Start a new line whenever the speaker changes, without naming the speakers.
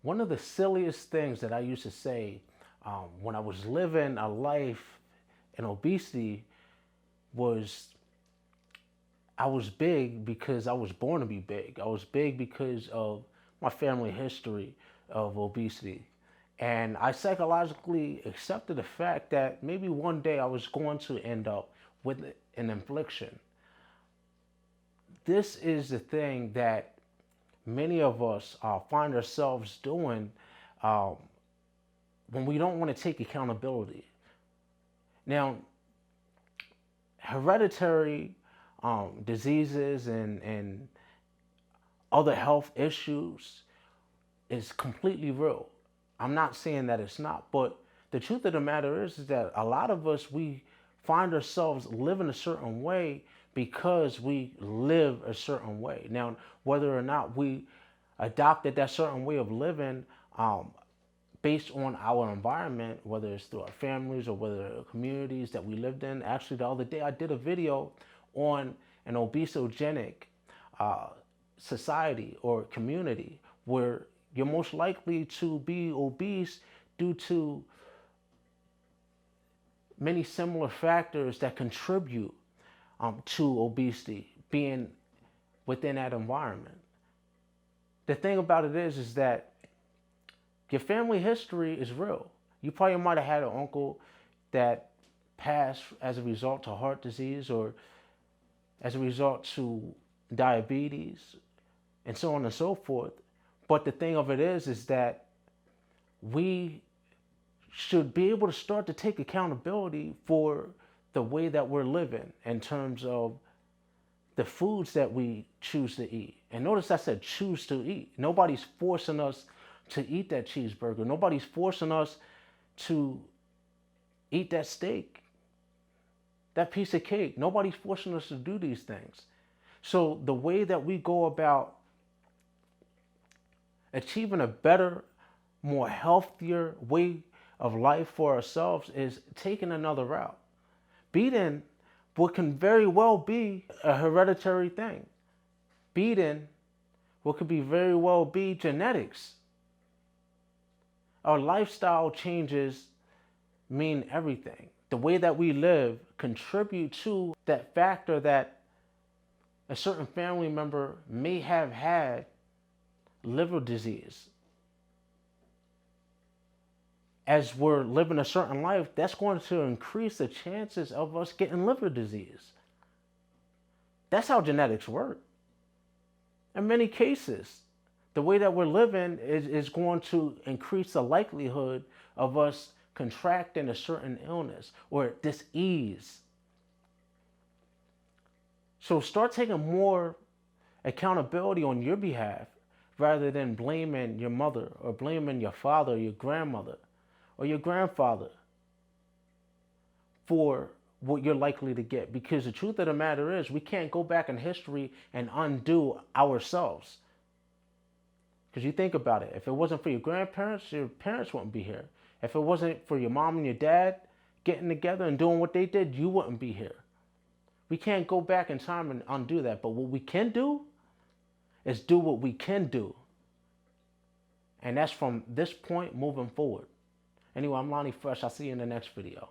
One of the silliest things that I used to say when I was living a life in obesity was I was big because I was born to be big. I was big because of my family history of obesity. And I psychologically accepted the fact that maybe one day I was going to end up with an affliction. This is the thing that many of us find ourselves doing um, when we don't want to take accountability. Now, hereditary diseases and other health issues is completely real. I'm not saying that it's not, but the truth of the matter is that a lot of us, we find ourselves living a certain way because we live a certain way. Now, whether or not we adopted that certain way of living based on our environment, whether it's through our families or whether communities that we lived in. Actually, the other day I did a video on an obesogenic uh, society or community where you're most likely to be obese due to many similar factors that contribute to obesity being within that environment. The thing about it is that your family history is real. You probably might have had an uncle that passed as a result to heart disease or as a result to diabetes and so on and so forth. But the thing of it is that we should be able to start to take accountability for the way that we're living in terms of the foods that we choose to eat. And notice I said choose to eat. Nobody's forcing us to eat that cheeseburger. Nobody's forcing us to eat that steak, that piece of cake. Nobody's forcing us to do these things. So the way that we go about achieving a better, more healthier way of life for ourselves is taking another route. Beating what can very well be a hereditary thing. Beating what could be very well be genetics. Our lifestyle changes mean everything. The way that we live contribute to that factor that a certain family member may have had liver disease. As we're living a certain life, that's going to increase the chances of us getting liver disease. That's how genetics work. In many cases, the way that we're living is going to increase the likelihood of us contracting a certain illness or disease. So start taking more accountability on your behalf rather than blaming your mother or blaming your father or your grandmother or your grandfather for what you're likely to get. Because the truth of the matter is we can't go back in history and undo ourselves. Because you think about it, if it wasn't for your grandparents, your parents wouldn't be here. If it wasn't for your mom and your dad getting together and doing what they did, you wouldn't be here. We can't go back in time and undo that. But what we can do is do what we can do. And that's from this point moving forward. Anyway, I'm Lonnie Fresh. I'll see you in the next video.